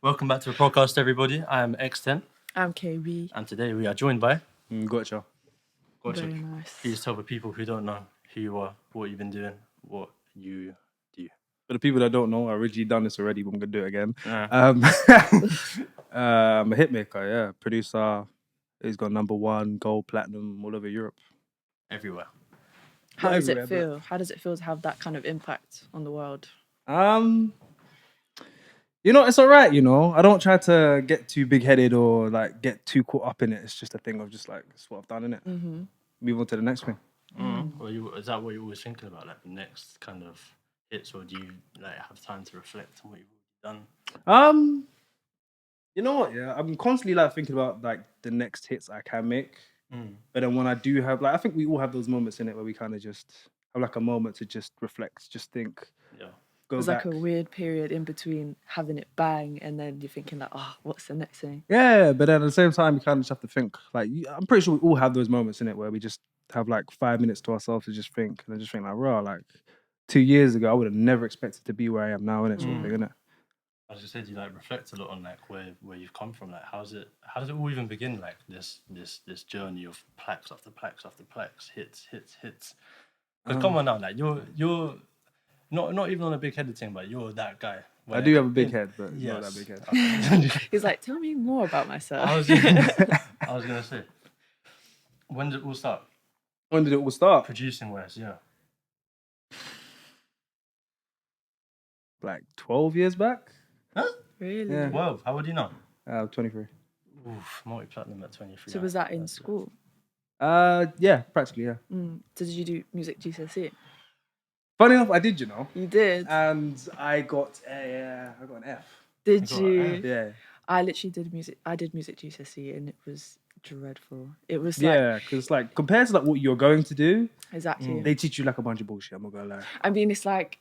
Welcome back to the Prodcast, everybody. I am X10, I'm KB. and today we are joined by Gotcha. Very nice. Please tell the people who don't know who you are, what you've been doing, what you do. For the people that don't know, I originally done this already, but I'm gonna do it again. Uh, I'm a hitmaker, yeah, producer. He's got #1, gold, platinum, all over Europe. Everywhere. How Not does it everywhere, feel? How does it feel to have that kind of impact on the world? It's all right. I don't try to get too big-headed or like get too caught up in it. It's just a thing of just like it's what I've done in it. Mm-hmm. Move on to the next thing. Well, is that what you're always thinking about, like the next kind of hits, or do you like have time to reflect on what you've already done? You know what? Yeah, I'm constantly like thinking about like the next hits I can make. But then when I do have like, I think we all have those moments in it where we kind of just have like a moment to just reflect, just think. Yeah. Go There's back. like a weird period in between having it bang and then you're thinking like, oh, what's the next thing? Yeah, but then at the same time, you kind of just have to think. Like, I'm pretty sure we all have those moments in it where we just have like 5 minutes to ourselves to just think, and then just think like, raw, like 2 years ago, I would have never expected to be where I am now, innit? Sort of thing, innit? As you said, you like reflect a lot on like where you've come from. Like, how does it all even begin? Like this journey of plaques after plaques after plaques, hits. Because come on now, like you're not even on a big headed thing, but you're that guy. I do have a big head, but yes. not that big head. He's like, tell me more about myself. I was gonna say, when did it all start? When did it all start? Producing wise, yeah. Like 12 years back? Huh? Really? Yeah. 12. How old are you now? 23. Oof, multi-platinum at 23. So was that in school? Yeah, practically, yeah. So did you do music GCSE? Funny enough, I did, you know. You did? And I got an F. Did You got an F? you? Yeah. I literally did music. I did music GCSE and it was dreadful. It was like, Yeah, because like compared to like what you're going to do, exactly. they teach you like a bunch of bullshit. I'm not gonna lie. I mean, it's like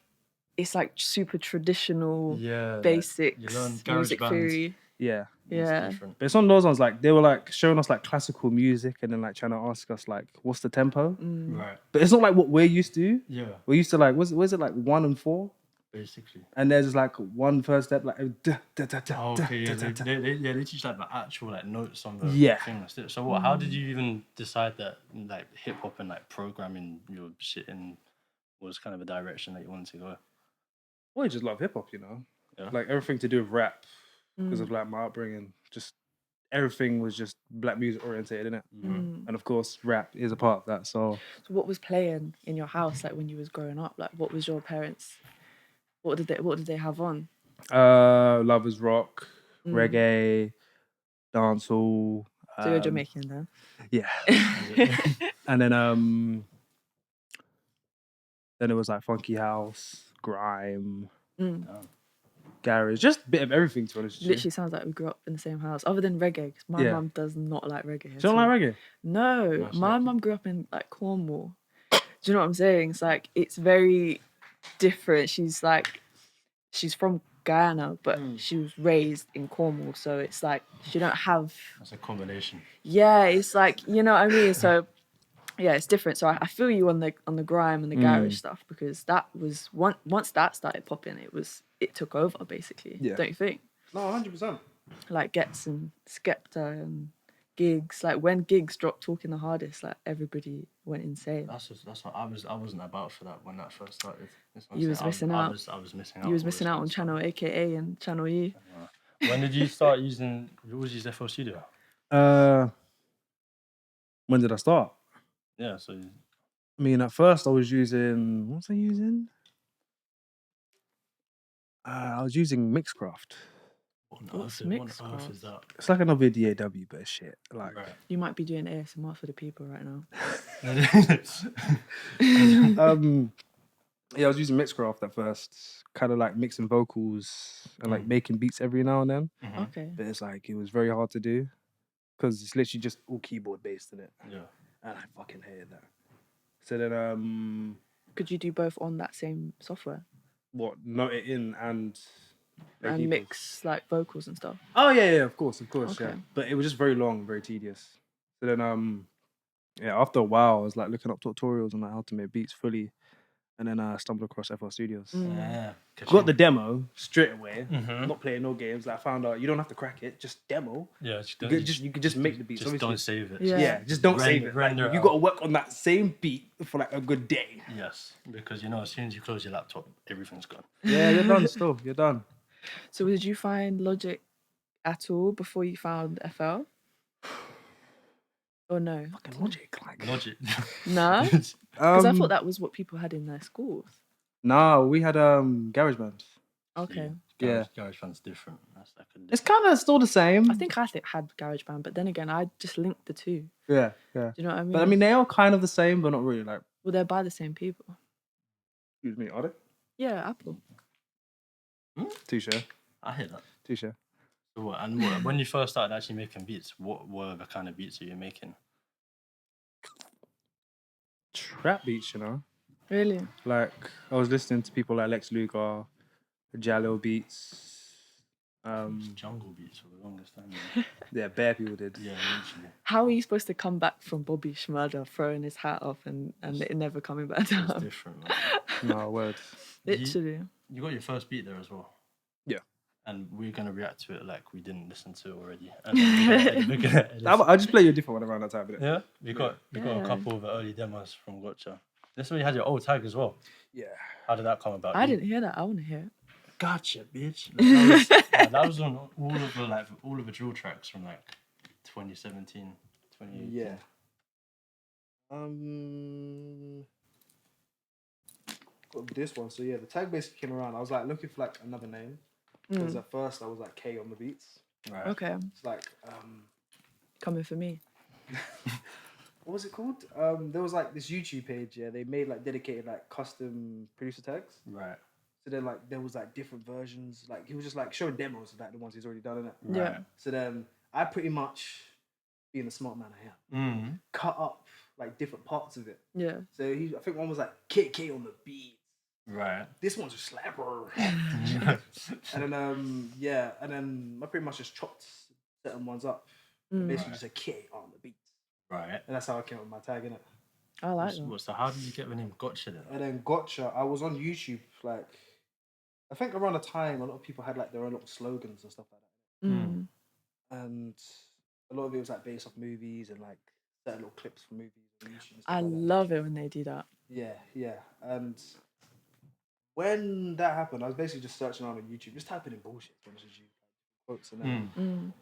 super traditional, Yeah, basics, like, you learn garage music band. theory. Yeah, Yeah. It's different. but it's on those ones like they were like showing us like classical music and then like trying to ask us like what's the tempo. Right. But it's not like what we're used to. Yeah, We're used to like was it like 1 and 4, basically. and there's like one first step like da, da, da, da, Oh, okay, da, yeah, da, da. they teach like the actual like notes on the Yeah. thing. So what? How did you even decide that like hip hop and like programming your shit in was kind of a direction that you wanted to go? Well, I just love hip hop, you know. Yeah. Like everything to do with rap because of like my upbringing. Just everything was just black music orientated, innit? And of course, rap is a part of that. So So what was playing in your house like when you was growing up? Like what was your parents? What did they have on? lovers rock, reggae, dancehall. So you're Jamaican then? Yeah. And then it was like funky house, grime, garage, just a bit of everything to be honest with you. Literally sounds like we grew up in the same house. Other than reggae, because my mum does not like reggae. You don't like reggae? No, my mum grew up in like Cornwall. Do you know what I'm saying? It's like it's very different. She's from Guyana, but she was raised in Cornwall, so it's like she don't have. That's a combination. Yeah, it's like, you know what I mean. So yeah, it's different. So I feel you on the grime and the garage stuff, because that was once that started popping, it took over basically. Yeah. Don't you think? No, 100%. Like Gets and Skepta and Gigs. Like when Gigs dropped Talking the Hardest, like everybody went insane. That's what I wasn't about for that when that first started. You was missing out. I was missing out. You was missing out on Channel AKA and Channel E. When did you start using? You always use FL Studio. When did I start? Yeah, so I mean, at first I was using, what was I using? I was using Mixcraft. What's what on Mixcraft? earth is that? It's like another DAW, but it's shit. Like, Right. You might be doing ASMR for the people right now. yeah, I was using Mixcraft at first, kind of like mixing vocals and like making beats every now and then. Okay. But it's like it was very hard to do because it's literally just all keyboard based in it. Yeah. And I fucking hated that. So then, Could you do both on that same software note it in and and mix like vocals and stuff? Oh yeah, of course, yeah. Okay. But it was just very long, very tedious. So then, yeah, after a while, I was like looking up tutorials on like how to make beats fully, and then I stumbled across FL Studios. Yeah. Got the demo straight away. Mhm. Not playing no games. Like I found out you don't have to crack it. Just demo. Yeah, You could just make the beats. Just Obviously. don't save it. Yeah. Just don't save it. Render Like, it you got to out. work on that same beat for like a good day. Yes, because as soon as you close your laptop, everything's gone. Yeah, you're done. Still, you're done. So did you find Logic at all before you found FL? Or no? Fucking Logic, like. Logic. No? Because I thought that was what people had in their schools. Nah, we had GarageBand. Okay. Yeah. GarageBand's different. That's like a It's kind of still the same. I think I had GarageBand, but then again, I just linked the two. Yeah. Do you know what I mean? But I mean, they are kind of the same, but not really. Like, well, they're by the same people. excuse me, are they? Yeah, Apple. Touche. I hear that. Touche. So when you first started actually making beats, what were the kind of beats that you were making? Trap beats, you know. Really? Like I was listening to people like Lex Luger, Jalil beats. Jungle beats for the longest time. Yeah, bare people did. Yeah, literally. How are you supposed to come back from Bobby Shmurda throwing his hat off and it never coming back It's down? different, man. No words. Literally. You got your first beat there as well. Yeah. And we're gonna react to it like we didn't listen to it already. And we're gonna edit. I'll just play you a different one around that time. Innit? Yeah, we got a couple of the early demos from Gotcha. This one you had your old tag as well. Yeah. How did that come about? I didn't hear that. I want to hear it. Gotcha, bitch. That was on all of the drill tracks from like 2017, 2018. Yeah. Got this one. So yeah, the tag basically came around. I was like looking for like another name because at first I was like K on the beats. Right. Okay. It's like Coming for me. what was it called? There was like this YouTube page. Yeah, they made like dedicated like custom producer tags. Right. So then like there was like different versions. Like he was just like showing demos of like the ones he's already done in it. Right. Yeah. So then I pretty much, being the smart man I am, cut up like different parts of it. Yeah. So I think one was like KK on the beat. Right. This one's a slapper. and then I pretty much just chopped certain ones up. Basically just a K on the beat. Right. And that's how I came up with my tag in it. I like that. So how did you get the name Gotcha then? And then Gotcha, I was on YouTube like, I think around the time a lot of people had like their own little slogans and stuff like that. And a lot of it was like based off movies and like certain little clips from movies on YouTube and stuff I like that. love it when they do that. Yeah. And when that happened, I was basically just searching around on YouTube, just typing in bullshit, to be honest with you, quotes and then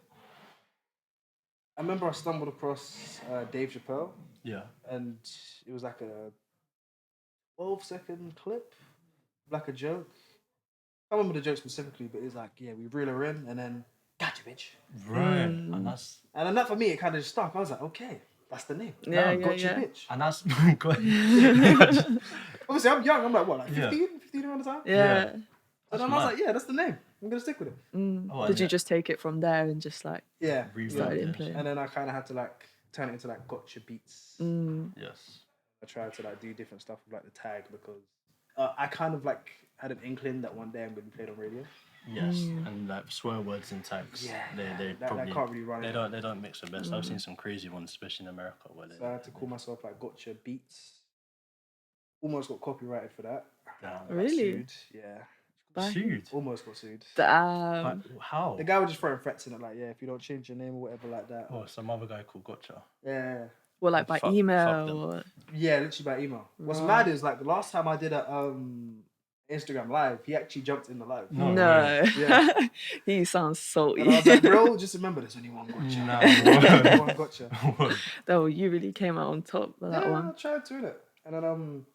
I remember I stumbled across Dave Chappelle. Yeah. And it was like a 12-second clip, like a joke. I don't remember the joke specifically, but it was like, yeah, we reel her in and then, gotcha, bitch. Right. And then that for me, it kind of just stuck. I was like, okay, that's the name. Yeah, Gotcha, yeah. bitch. And that's Obviously, I'm young. I'm like, what, like 15? Yeah. 15 around the time? Yeah. And then I was like, yeah, that's the name. I'm going to stick with it. Oh, Did you just take it from there and just like Yeah. started implementing? And then I kind of had to like turn it into like gotcha beats. Yes. I tried to like do different stuff with like the tag because I kind of like had an inkling that one day I'm going to be played on radio. Yes. And like swear words and tags. Yeah. They that probably can't really run they it. don't mix the best. I've seen some crazy ones, especially in America, where they. So I had to call myself like gotcha beats. Almost got copyrighted for that. Damn. Got Really? Sued. Yeah. Sued. Almost got sued. Damn. How? The guy was just throwing threats in it, like, yeah, if you don't change your name or whatever like that. Oh, some other guy called Gotcha. Yeah. Well, like by Fuck email them. or Yeah, literally by email. What's Right. mad is like the last time I did a Instagram live, he actually jumped in the live. No. no. Yeah. He sounds salty. And I was like, bro, just remember there's only one gotcha. No. Only one gotcha. Though you really came out on top with that Yeah, I one. tried to it. And then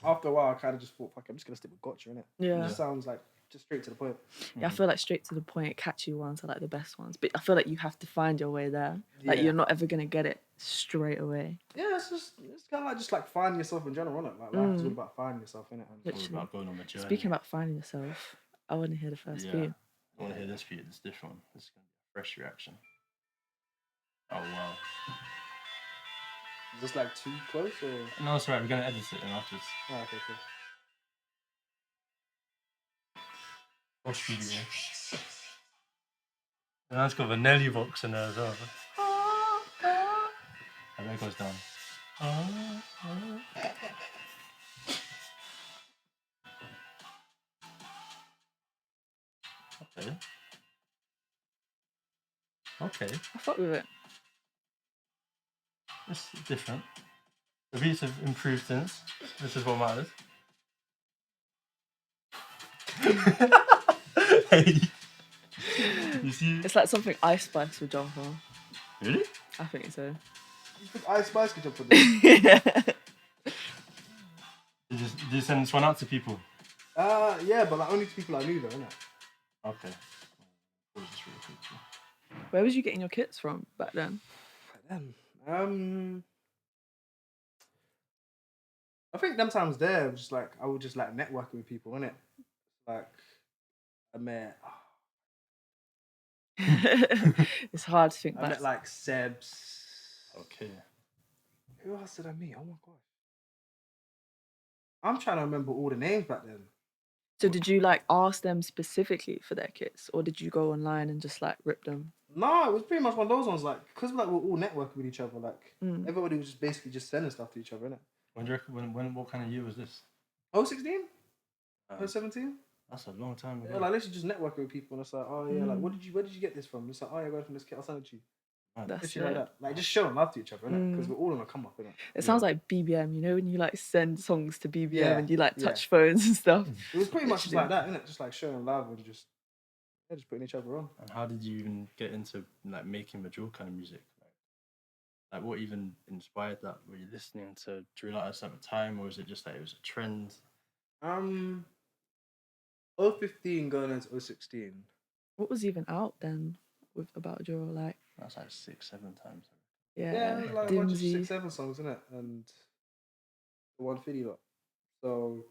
after a while I kinda just thought, fuck, I'm just gonna stick with gotcha, innit? Yeah. It just sounds like just straight to the point. Yeah, I feel like straight to the point, catchy ones are like the best ones. But I feel like you have to find your way there. Like Yeah. you're not ever gonna get it straight away. Yeah, it's kinda like just like finding yourself in general, innit? Like life is all about finding yourself, innit? And It's Literally. about going on the journey. Speaking about finding yourself, I want to hear the first Yeah. few. I want to hear this for you. This different one. This is gonna be a fresh reaction. Oh wow. is this like too close or No, it's alright. We're gonna edit it and afterwards. oh, okay, cool. Watch video. And that's got the Nelly box in there as well. And there it goes down. Okay. Okay. I fuck with it. It's different. The beats have improved since. This is what matters. Hey. You see? It's like something Ice Spice would jump on. Really? I think so. You think Ice Spice could jump on this? Yeah. Did you send this one out to people? Yeah, but like only to people I knew though, innit? Okay. That was just really cool. Where was you getting your kits from back then? I think them times there was just like I would just like networking with people, innit? Like I met It's hard to think I back. met like Sebs. Okay. Who else did I meet? Oh my gosh. I'm trying to remember all the names back then. So did you like ask them specifically for their kits, or did you go online and just like rip them? No, it was pretty much one of those ones, like, because like, we're all networking with each other, like, everybody was just basically just sending stuff to each other, innit? When do you reckon, what kind of year was this? 16? 17? That's a long time ago. Yeah, like, literally just networking with people, and it's like, oh yeah, like, where did you get this from? It's like, oh yeah, I got it from this kit, I'll send it to you. That's Literally it. like that. Like, just showing love to each other, innit? Because we're all on a come up, innit? It sounds like BBM, you know, when you like send songs to BBM Yeah, and you like yeah. touch phones and stuff. It was pretty much just like that, innit? Just like showing love and just putting each other on. And how did you even get into like making the drill kind of music? Like what even inspired that? Were you listening to drill artists at the time, or was it just like it was a trend? 015 going into 016. What was even out then with about drill? Like, That's like 6-7 times. Yeah, it was like a bunch of Dimsy. 6-7 songs, innit? And the 150 lot. So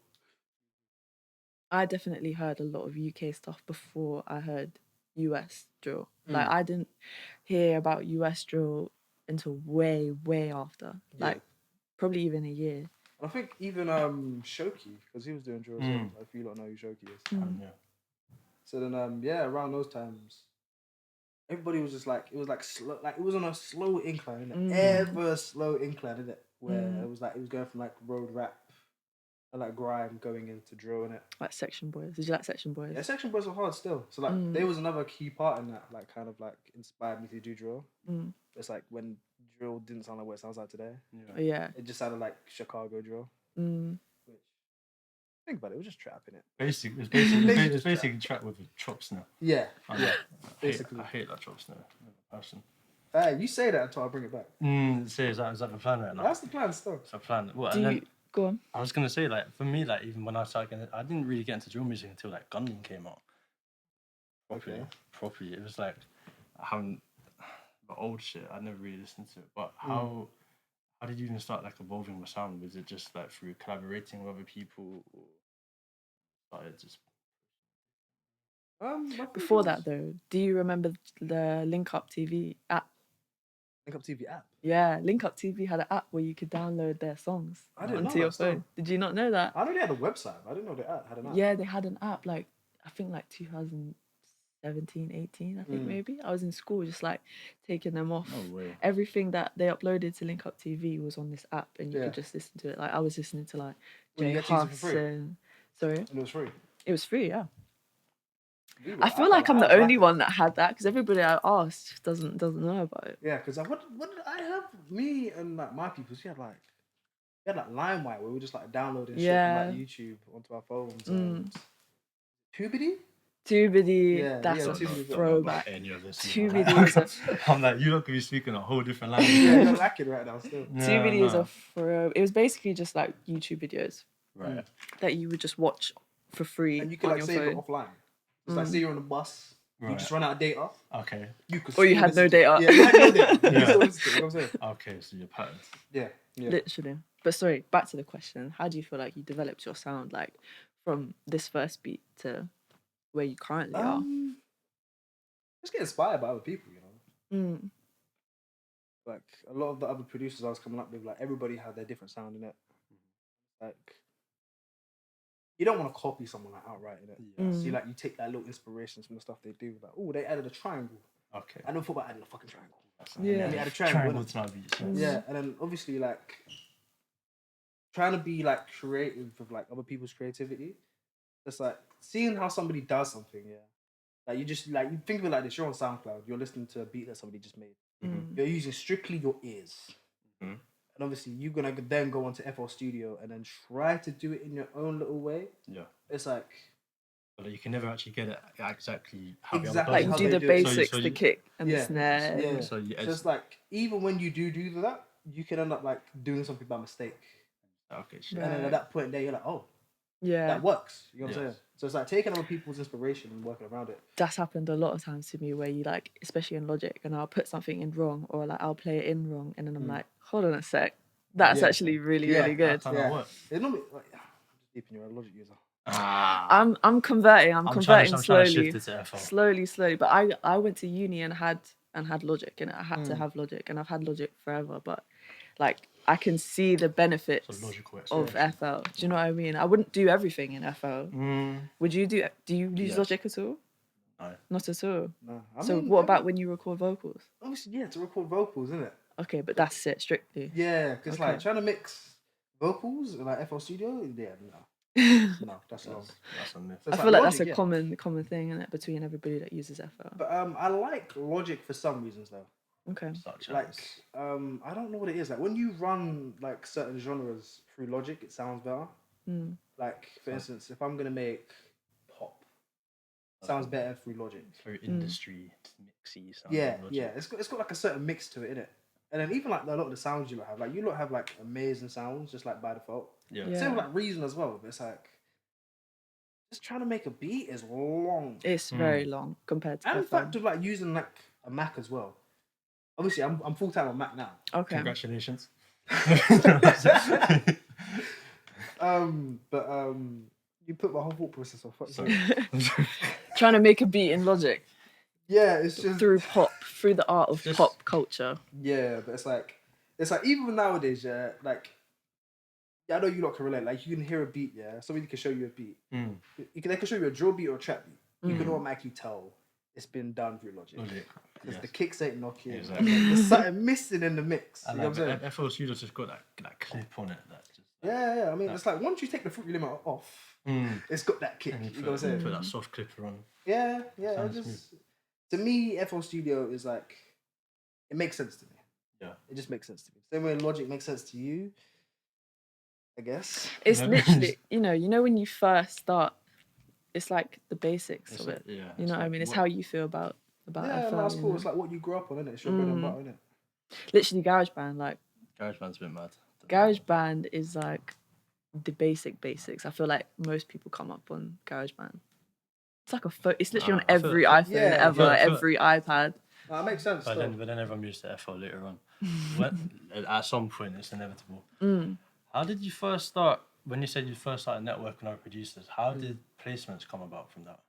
I definitely heard a lot of UK stuff before I heard US drill. Like I didn't hear about US drill until way, way after. Like probably even a year. I think even Shoki, because he was doing drill as well. Like, if you don't know who Shoki is. Yeah. So then around those times, everybody was just like, it was like slow, like it was on a slow incline, innit? Ever slow incline, innit? Where it was going from like road rap and like grime going into drill, innit? Like Section Boys. Did you like Section Boys? Yeah, Section Boys were hard still. So like there was another key part in that, like kind of like inspired me to do drill. It's like when drill didn't sound like what it sounds like today. Yeah. It just sounded like Chicago drill. Which, think about it, it was just trap, innit? It's basically trap with a chop snare. Yeah. Basically. I hate that chop snare as a person. Hey, you say that until I bring it back. So is that the plan right now? That's the plan still. It's a plan. Well, Go on. I was gonna say, like, for me, like, even when I started getting, I didn't really get into drill music until like Gunman came out. Properly. It was like I haven't the old shit. I never really listened to it. But how did you even start like evolving the sound? Was it just like through collaborating with other people, or started just? Before that though, do you remember the Link Up TV app? Link Up TV app. Yeah, Link Up TV had an app where you could download their songs onto your phone. Did you not know that? I know they had a website, but I didn't know they had an app. Yeah, they had an app like I think like 2017, 18, I think maybe. I was in school just like taking them off. No way. Everything that they uploaded to Link Up TV was on this app and you could just listen to it. Like I was listening to like Jay Huss and sorry. And it was free. It was free, yeah. I feel like I'm the only one that had that because everybody I asked doesn't know about it. Yeah, because what did I have? Me and like my people, we had like LimeWire where we just like downloading shit from like YouTube onto our phones. Tubidy, that's a throwback. Any of this, Tubidy is a I'm like, you lot could be speaking a whole different language. Yeah, you're lacking right now still. Tubidy is a throw. It was basically just like YouTube videos, right? That you would just watch for free and you can on like your save phone. it offline. It's like say you're on the bus, you just run out of data. Okay. Or you had no data. Yeah, you had no data. You still listen to it, you know what I'm saying? Okay, so you're patterned. Yeah. Literally. But sorry, back to the question. How do you feel like you developed your sound, like from this first beat to where you currently are? Just get inspired by other people, you know. Like a lot of the other producers I was coming up with, like everybody had their different sound in it. Like you don't want to copy someone like outright in it. So you take like little inspirations from the stuff they do. Like, oh, they added a triangle. Okay. I never thought about adding a fucking triangle. Yeah. They added a triangle to my beats. Yeah, and then obviously like trying to be like creative with like other people's creativity. It's like seeing how somebody does something, Like you just like you think of it like this: you're on SoundCloud, you're listening to a beat that somebody just made. Mm. You're using strictly your ears, Mhm. and obviously you're gonna then go onto FL Studio and then try to do it in your own little way. Yeah. It's like But you can never actually get it exactly how the Exactly other Like person how do they the do it. basics, So the you- kick and the Yeah, snare. yeah. So you So it's like even when you do that, you can end up like doing something by mistake, okay, shit. Right. and then at that point there, you're like, oh, Yeah, that works. You know what I'm Yes. saying? So it's like taking other people's inspiration and working around it. that's happened a lot of times to me where you like, especially in Logic, and I'll put something in wrong or like I'll play it in wrong, and then I'm like, hold on a sec, that's Yeah. actually really Yeah, really good. Kinda what? It's not like I'm just deep in your Logic user. I'm converting. I'm converting I'm trying to slowly, shift it to FL. slowly. But I went to uni and had Logic, and I had to have Logic, and I've had Logic forever. But like I can see the benefits It's a logical of explanation. FL. Do you know what I mean? I wouldn't do everything in FL. Mm, Would you do? Do you use Yes. Logic at all? no. Not at all. No, So what about when you record vocals? obviously to record vocals, isn't it? Okay, but that's it strictly. Yeah, because like Okay. trying to mix vocals in like FL Studio, yeah, no, that's long. That's a myth. So I it's feel like that's Logic, a yeah. common thing, isn't it, between everybody that uses FL. But I like Logic for some reasons though. Okay. Such Like as I don't know what it is. Like when you run like certain genres through Logic, it sounds better. Mm. Like for instance, if I'm gonna make pop, sounds better through Logic. very industry mixy sound. Yeah, yeah. It's got like a certain mix to it, innit? And then even like a lot of the sounds you lot have, like you lot have like amazing sounds just like by default. Yeah. Yeah. Same with like Reason as well. But it's like just trying to make a beat is long. It's very long compared to And the FL. fact of like using like a Mac as well. Obviously, I'm full time on Mac now. Okay. Congratulations. But you put my whole thought process off. Fuck's sake. Trying to make a beat in Logic Yeah, it's just through the art of Just- pop culture. yeah, but it's like even nowadays, yeah, like yeah, I know you lot can relate. Like you can hear a beat, yeah, somebody can show you a beat. Mm. They can show you a drill beat or a trap beat. You can Mm. automatically tell it's been done through Logic. Logic. Because Yes. the kicks ain't knocking. Exactly. There's something missing in the mix. You And know what I'm saying? FL Studio's just got that clip on it. That just Yeah. I mean, it's like once you take the fruity limit off, it's got that kick. and You know what I'm saying? put that soft clipper on. Yeah. It Sounds just to me, FL Studio is like it makes sense to me. Yeah. It just makes sense to me. Same way Logic makes sense to you, I guess. It's No. literally, you know when you first start, it's like the basics It's of like- it. yeah, You it's know what I like mean? It's what- how you feel about Yeah, FL. no, that's you cool. know? It's like what you grew up on, innit? It's your bread and butter, innit? Literally GarageBand. Like GarageBand's a bit mad. GarageBand is like the basics. I feel like most people come up on GarageBand. It's like it's literally on I feel- every iPhone yeah, ever, yeah, like I feel- every iPad. That makes sense. But though. then everyone moves to FL later on. At some point, it's inevitable. Mm. How did you first start? When you said you first started networking other producers, how did placements come about from that?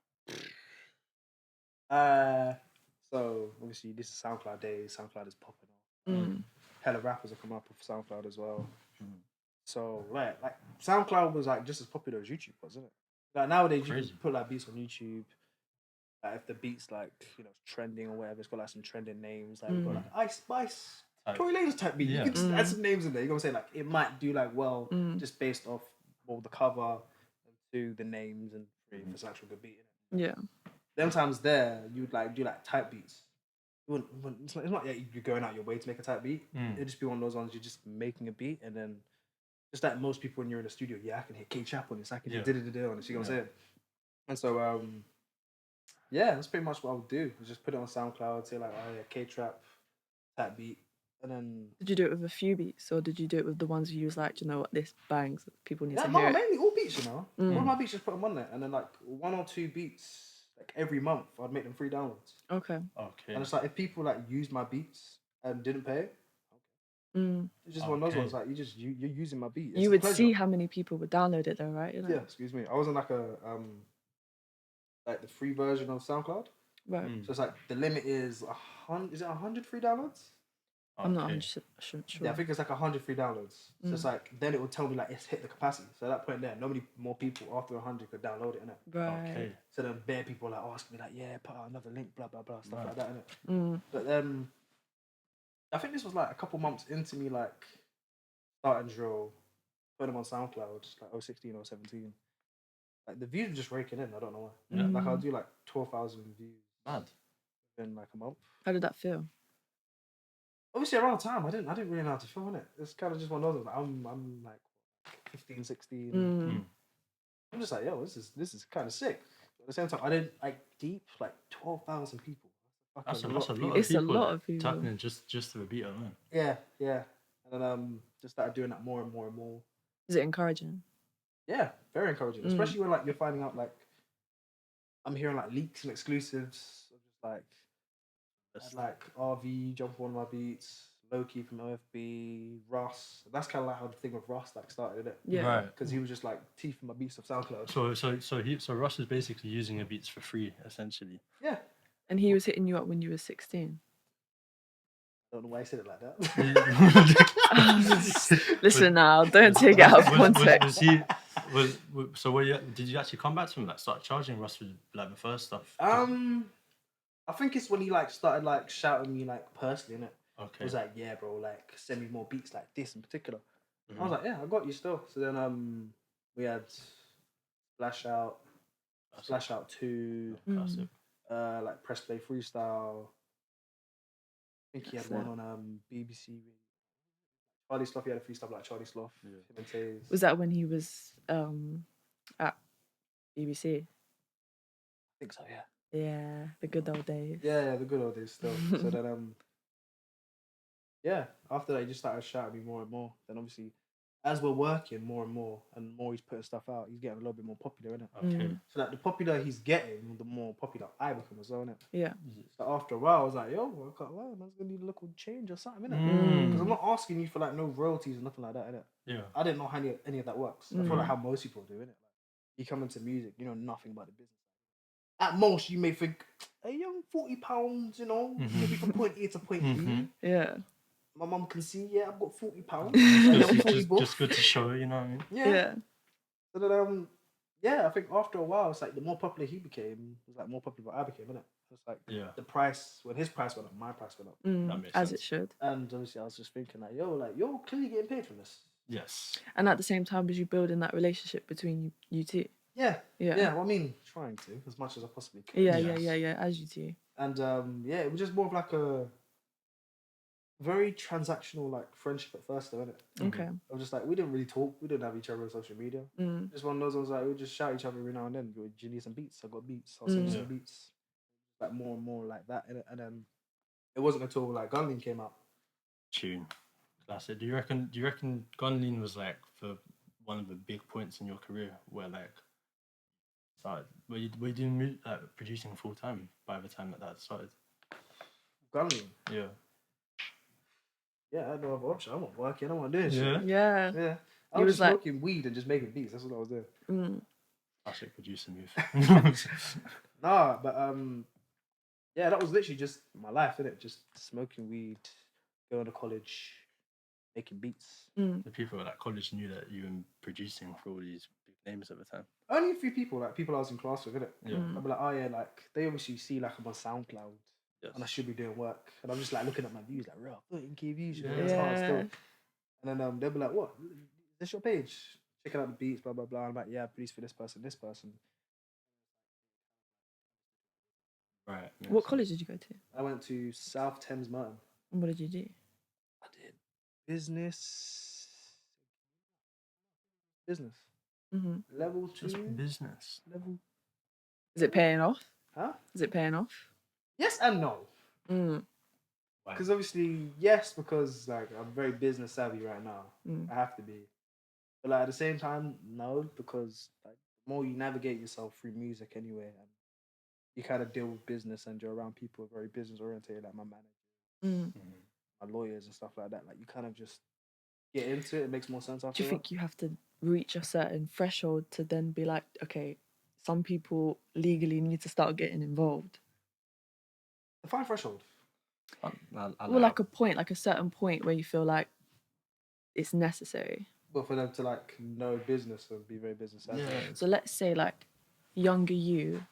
So obviously this is SoundCloud days. SoundCloud is popping off. Mm. Hella rappers have come up with SoundCloud as well. Mm. So like SoundCloud was like just as popular as YouTube was, isn't it? Like nowadays you Crazy. can put like beats on YouTube. Like if the beat's like trending or whatever, it's got like some trending names. Like we've got like Ice Spice, Type. Tory Lanez type beat. Yeah. You can just add some names in there. You know what I'm saying? Like it might do like well just based off the cover to the names and if it's an actual good beat. Yeah. Them times there, you would like do like type beats. It's not that you're going out your way to make a type beat. It'd just be one of those ones you're just making a beat and then just like most people when you're in the studio, I can hit K-Trap on this, I can hit da-da-da-da on this, you know what I'm saying? And so yeah, that's pretty much what I would do. Just put it on SoundCloud, say like, oh yeah, K-Trap, type beat. And then Did you do it with a few beats, or did you do it with the ones you was like, do you know what, this bangs, people need to no, hear it? mainly all beats, All of my beats just put them on there. And then like 1 or 2 beats like every month I'd make them free downloads. Okay. Okay. And it's like if people like used my beats and didn't pay, Mm. it's just one of those ones like you're using my beat. It's You a would pleasure. see how many people would download it though, right? Yeah, excuse me. I was on like a like the free version of SoundCloud. Right. So it's like the limit is 100. Is it 100 free downloads? I'm not Okay. 100% sure. Yeah, I think it's like 100 free downloads. So it's like then it will tell me like it's hit the capacity. So at that point there, nobody more people after 100 could download it, innit? Right. Okay. So then bare people like asking me like, yeah, put out another link, blah blah blah, stuff Right. like that, innit? Mm. But I think this was like a couple months into me like starting drill, putting them on SoundCloud, like 016 or 17. like the views are just raking in. I don't know why. Yeah. Like I'll do like 12,000 views Mad. in like a month. How did that feel? Obviously around the time I didn't really know how to film it. It's kind of just one of those. Like, I'm like 15, 16. Mm. I'm just like, yo, this is kind of sick. At the same time, I didn't like deep like 12,000 people. That's a Fucking lot of people. It's a people. lot like, of people. tapping in just to the beat alone. Yeah, yeah. And then just started doing that more and more and more. Is it encouraging? Yeah, very encouraging. Especially when like you're finding out like I'm hearing like leaks and exclusives of just like That's like RV jump on one of my beats, Loki from OFB, Russ. That's kind of like how the thing with Russ like started it. Yeah. right. Because he was just like teething my beats of SoundCloud. So Russ is basically using your beats for free, essentially. Yeah. And he was hitting you up when you were 16. I don't know why I said it like that. Listen now, don't take it out of context. So did you actually come back to him, like start charging Russ for like the first stuff? I think it's when he like started like shouting me like personally, innit? Okay. He was like, yeah, bro, like send me more beats like this in particular. I was like, yeah, I got you still. So then we had Splash Out 2, Classic. like Press Play Freestyle. I think he had one on BBC. Charlie Sloth, he had a freestyle like Charlie Sloth. Yeah. Him and Taze. Was that when he was at BBC? I think so, yeah. Yeah, the good old days. Yeah, the good old days still. So then yeah, after that he just started shouting me more and more. Then obviously as we're working more and more he's putting stuff out, he's getting a little bit more popular, innit? Okay. So like the popular he's getting, the more popular I become as well, innit? Yeah. So after a while I was like, yo, I can't lie, man's gonna need a little change or something, innit? Because I'm not asking you for like no royalties or nothing like that, innit? Yeah. I didn't know how any of that works. I feel like how most people do, innit? Like you come into music, you know nothing about the business. At most, you may think, hey, young, £40, you know, maybe from point A to point B. Yeah. My mum can see, yeah, I've got £40. Just good to show, you know what I mean? Yeah. So then, yeah, I think after a while, it's like the more popular he became, it was like more popular I became, innit? It's like the price, when his price went up, my price went up. That makes as sense. it should. And obviously, I was just thinking, like, you're clearly getting paid for this. Yes. And at the same time, was you building that relationship between you two? Yeah. Yeah. Yeah, well, I mean, trying to, as much as I possibly can. Yeah, Yes. yeah, as you do. And yeah, it was just more of like a very transactional like friendship at first, though, innit? Okay. I was just like, we didn't really talk, we didn't have each other on social media. Just one of those ones like we would just shout each other every now and then. Do you need some beats? I got beats. I'll send you some beats. Like more and more like that, innit? And then it wasn't until like Gunlean came out. Tune. Classic. Do you reckon Gunlean was like for one of the big points in your career where like started? Were you doing like producing full time by the time that started? Gunlean? Yeah. Yeah, I had no other option. I wasn't working, I wasn't doing shit. Yeah. Yeah. I You was was just like- smoking weed and just making beats. That's what I was doing. Classic producer move. Nah, but yeah, that was literally just my life, innit? Just smoking weed, going to college, making beats. The people at that college knew that you were producing for all these big names at the time. Only a few people, like people I was in class with, innit? Yeah. I'd be like, oh yeah, like they obviously see like I'm on SoundCloud and I should be doing work, and I'm just like looking at my views, like, real 13k views, you know, it's hard still. And then they'll be like, what? Is this your page? Checking out the beats, blah blah blah. I'm like, yeah, I produce for this person, this person. Right. What college did you go to? I went to South Thames Merton. And what did you do? I did business. Level 2. Just business. Level. Is it paying off? Huh? Is it paying off? Yes and no. Wow. Because obviously, yes, because like I'm very business savvy right now. I have to be. But like at the same time, no, because like the more you navigate yourself through music anyway, and you kind of deal with business and you're around people very business oriented, like my manager, my lawyers and stuff like that. Like you kind of just get into it. It makes more sense after. Do you think you have to reach a certain threshold to then be like, okay, some people legally need to start getting involved? Define threshold. Well, like a point, like a certain point where you feel like it's necessary. Well, for them to like know business and be very business savvy. Yeah. So let's say like younger you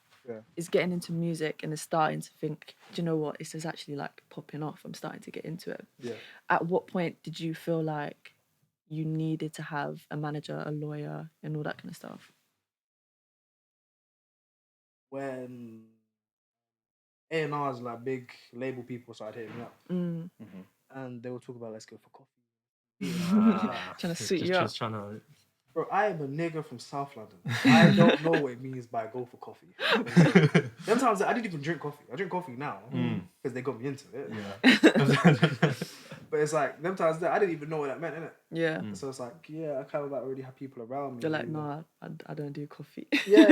is getting into music and is starting to think, do you know what, this is actually like popping off. I'm starting to get into it. Yeah. At what point did you feel like you needed to have a manager, a lawyer, and all that kind of stuff? when A&R's like big label people started hitting me up, and they will talk about let's go for coffee. Trying to suit you up. Just trying to. Bro, I am a nigga from South London. I don't know what it means by go for coffee. Sometimes I didn't even drink coffee. I drink coffee now because they got me into it. Yeah. But it's like, them times I didn't even know what that meant, innit? Yeah. So it's like, yeah, I kind of like already have people around me. They're like, who- nah, I don't do coffee. Yeah.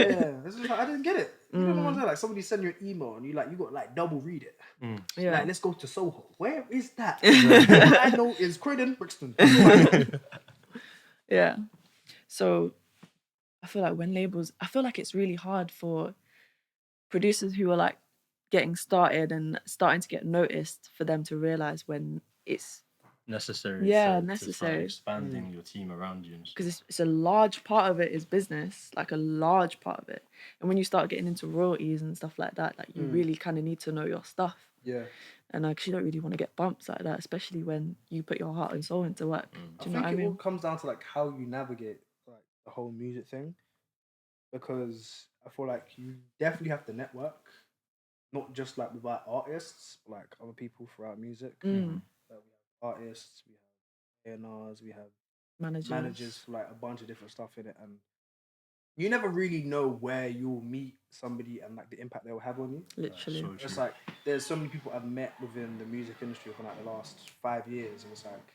It's just like, I didn't get it. You know what I'm saying? Like, somebody send you an email and you got to like double read it. Yeah. Like, let's go to Soho. Where is that? All I know is Croydon, Brixton. Yeah. So I feel like I feel like it's really hard for producers who are like getting started and starting to get noticed for them to realize when it's necessary. Yeah, to start necessary. expanding your team around you. because it's a large part of it is business, like a large part of it. And when you start getting into royalties and stuff like that, like you really kind of need to know your stuff. Yeah. And like you don't really want to get bumps like that, especially when you put your heart and soul into work. Do you know what I it all mean? comes down to like how you navigate like the whole music thing, because I feel like you definitely have to network, not just like with our artists, but like other people throughout music. Like, we have artists, we have A&Rs, we have managers for like a bunch of different stuff in it, and you never really know where you'll meet somebody and like the impact they'll have on you. Literally. So It's true. like there's so many people I've met within the music industry for like the last 5 years, and it's like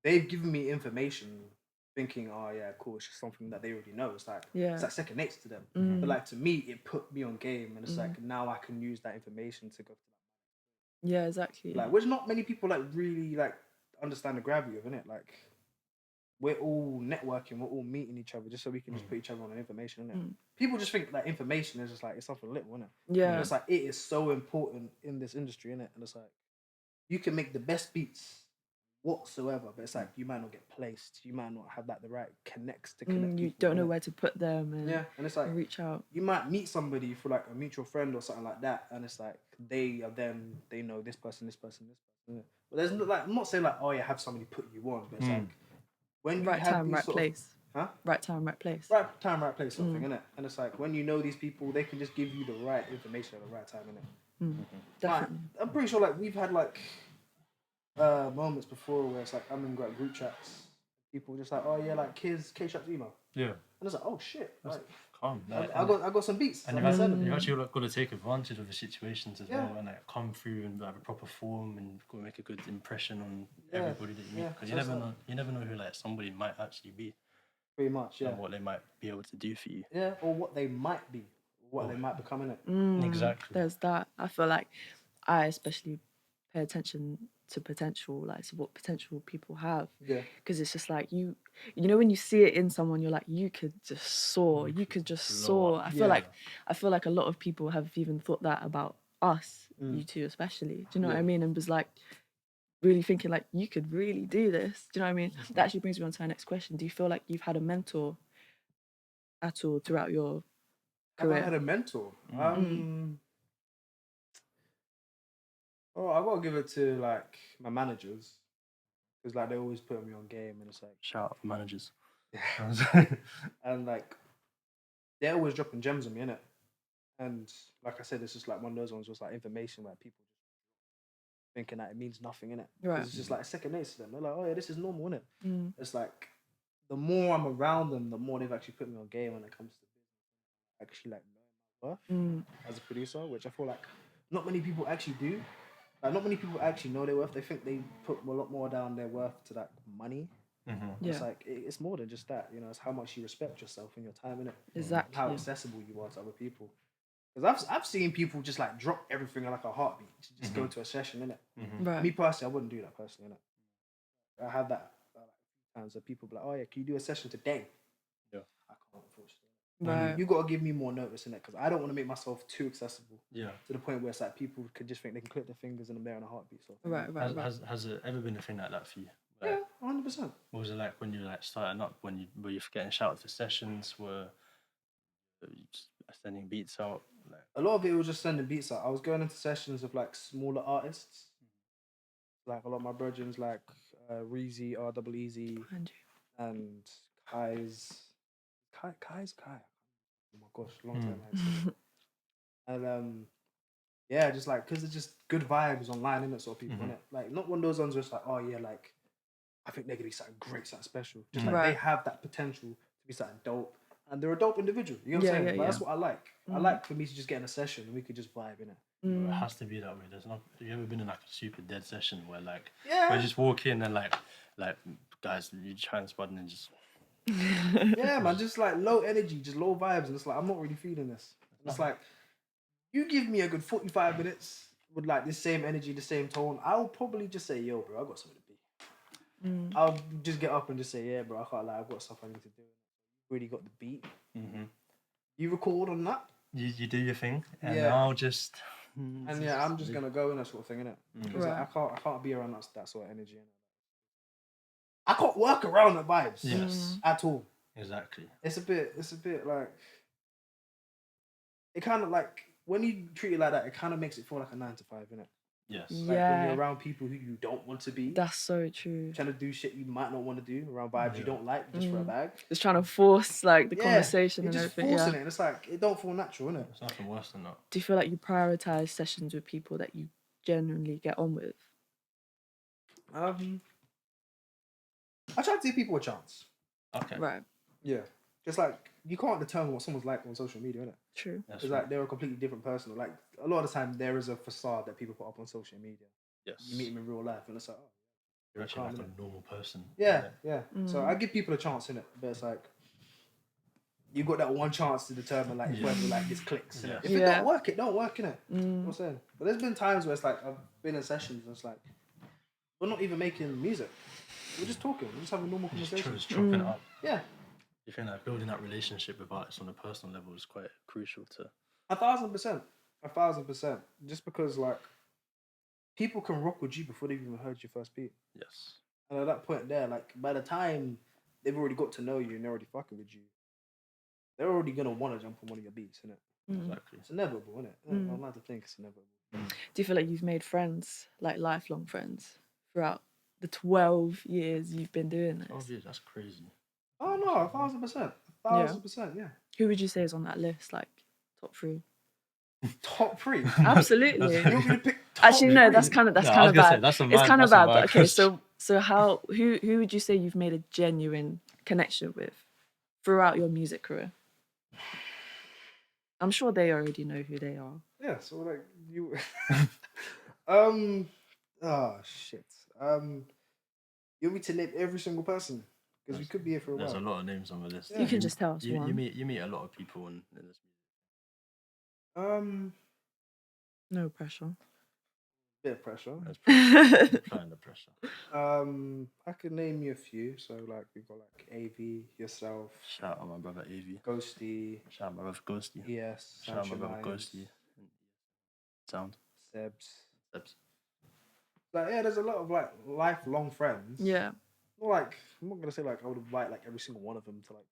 they've given me information thinking, oh yeah, cool, it's just something that they already know. It's like it's like second nature to them. But like to me, it put me on game, and it's like now I can use that information to go to that. Yeah, exactly. Like, which not many people like really like understand the gravity of it. Like, we're all networking, we're all meeting each other just so we can just put each other on information, innit? People just think that information is just like it's something little, innit? Yeah. And it's like it is so important in this industry, innit? And it's like you can make the best beats whatsoever, but it's like you might not get placed, you might not have like the right connects to connect. You people, don't know innit? where to put them and And it's like reach out. you might meet somebody for like a mutual friend or something like that, and it's like they are them, they know this person, innit? But there's no, like, I'm not saying like, oh yeah, have somebody put you on, but it's like when you Right have time, these right sort place. Huh? Right time, right place. Right time, right place, something, innit? And it's like when you know these people, they can just give you the right information at the right time, innit? Definitely. Like, I'm pretty sure like we've had like moments before where it's like I'm in like group chats, people just like, oh yeah, like Keisha's email, Yeah. and it's like, oh shit, like, Calm. I got some beats. And you've actually got to take advantage of the situations as well, and like come through and have a proper form, and got to make a good impression on everybody that you meet, because you never know who like somebody might actually be, pretty much, and what they might be able to do for you. Yeah, or what they might be, what they might become, in it. Exactly. There's that. I feel like I especially pay attention to potential, like so what potential people have. Yeah. Because it's just like you know when you see it in someone, you're like you could just soar. You could just soar. I feel like a lot of people have even thought that about us, you two especially. Do you know what I mean? And was like really thinking like you could really do this. Do you know what I mean? That actually brings me on to our next question. Do you feel like you've had a mentor at all throughout your career? Have I had a mentor? Oh, I gotta give it to like my managers, because like they always put me on game, and it's like Shout out for managers. and like they're always dropping gems on me, innit? And like I said, it's just like one of those ones, just like information where people just thinking that it means nothing, innit? Right. It's just like second nature to them. They're like, oh yeah, this is normal, innit? It's like the more I'm around them, the more they've actually put me on game when it comes to actually like knowing my worth as a producer, which I feel like not many people actually do. Like, not many people actually know their worth. They think they put a lot more down their worth to like money. It's like it's more than just that, you know. It's how much you respect yourself and your time, innit? Exactly. How accessible you are to other people. Because I've seen people just like drop everything in like a heartbeat to just go to a session, innit? Right. Me personally, I wouldn't do that personally, innit? I have that times that people be like, oh yeah, can you do a session today? Yeah. I can't, unfortunately. Right. You got to give me more notice in it, because I don't want to make myself too accessible. Yeah. To the point where it's like people could just think they can click their fingers and I'm there in a heartbeat. So Right. Has it ever been a thing like that for you? Like, yeah, 100%. what was it like when you were like starting up? Were you getting shouted for sessions? Were you just sending beats out? Like, A lot of it was just sending beats out. I was going into sessions of like smaller artists, like a lot of my brethrens, like Reezy, REEZ, and Kai's. Kai. Oh my gosh, long time. And yeah, just like because it's just good vibes online, innit? Sort of people, innit? Like not one of those ones where it's like, oh yeah, like I think they're gonna be something great, something special. Just like they have that potential to be something dope, and they're a dope individual. You know what I'm saying? Like, that's what I like. I like for me to just get in a session and we could just vibe in it. It has to be that way. There's not. Have you ever been in like a super dead session where like where you just walk in and like guys, you try and spot and then just Yeah, man, just like low energy, just low vibes, and it's like I'm not really feeling this. And it's like you give me a good 45 minutes with like the same energy, the same tone. I'll probably just say, yo, bro, I got something to be. I'll just get up and just say, yeah, bro, I can't lie, I've got stuff I need to do. Really got the beat. You record on that. you do your thing, and I'll just And yeah, I'm just gonna go in that sort of thing, innit? Because like, I can't be around that sort of energy. I can't work around the vibes. Yes. At all. Exactly. It's a bit like it kind of like when you treat it like that, it kind of makes it feel like a 9 to 5, innit? Yes. Like when you're around people who you don't want to be. That's so true. Trying to do shit you might not want to do around vibes you don't like just for a bag. Just trying to force like the conversation and just everything. Forcing it, and it's like it don't feel natural, innit? It's nothing worse than that. Do you feel like you prioritize sessions with people that you genuinely get on with? I try to give people a chance. Okay. Right. Yeah. Just like you can't determine what someone's like on social media, innit? True. That's It's like they're a completely different person. Like a lot of the time, there is a facade that people put up on social media. Yes. You meet them in real life, and it's like, oh, you're actually like a normal person. yeah. So I give people a chance, innit? But it's like you got that one chance to determine like whether like this clicks. Innit? If it don't work, it don't work, innit? You know what I'm saying? But there's been times where it's like I've been in sessions and it's like we're not even making music. We're just talking. We're just having normal conversations. Just chopping it up. Yeah. You think that building that relationship with artists on a personal level is quite crucial to 1,000%. 1,000%. Just because like people can rock with you before they've even heard your first beat. yes. And at that point there, like by the time they've already got to know you and they're already fucking with you, they're already gonna want to jump on one of your beats, innit? Exactly. It's inevitable, innit? I'm allowed to think it's inevitable. Do you feel like you've made friends, like lifelong friends, throughout the 12 years you've been doing this? Oh yeah, that's crazy. Oh no, 1,000%. 1,000%, yeah. Who would you say is on that list, like top 3? Top 3? Absolutely. You want me to pick top Actually, no, 3? that's kind of I was bad. gonna say, that's a It's mad- kind of that's a bad, mad but okay. question. So how who would you say you've made a genuine connection with throughout your music career? I'm sure they already know who they are. Yeah, so like you shit. You want me to name every single person? Because we could be here for a There's while. a lot of names on the list. You can just tell us You one. meet a lot of people in this. No pressure. Bit of pressure. That's applying the pressure. I could name you a few. So like we've got like AV, yourself, Shout out my brother AV. Ghosty, Shout out my brother Ghosty. ES, Shout out my brother Sunshine, Ghosty. Sound. Sebs. Steps. Like yeah, there's a lot of like lifelong friends. Yeah. Not like I'm not gonna say like I would invite like every single one of them to like.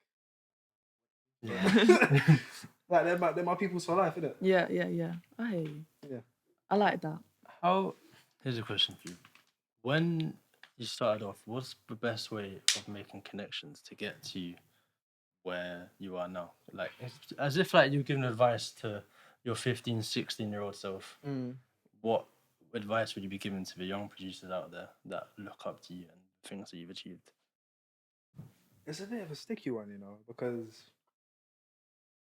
Yeah. Like they're my people for life, innit? Yeah. I hear you. Yeah. I like that. Here's a question for you. When you started off, what's the best way of making connections to get to where you are now? Like, as if like you're giving advice to your 15, 16-year-old self. What advice would you be giving to the young producers out there that look up to you and things that you've achieved? It's a bit of a sticky one, you know, because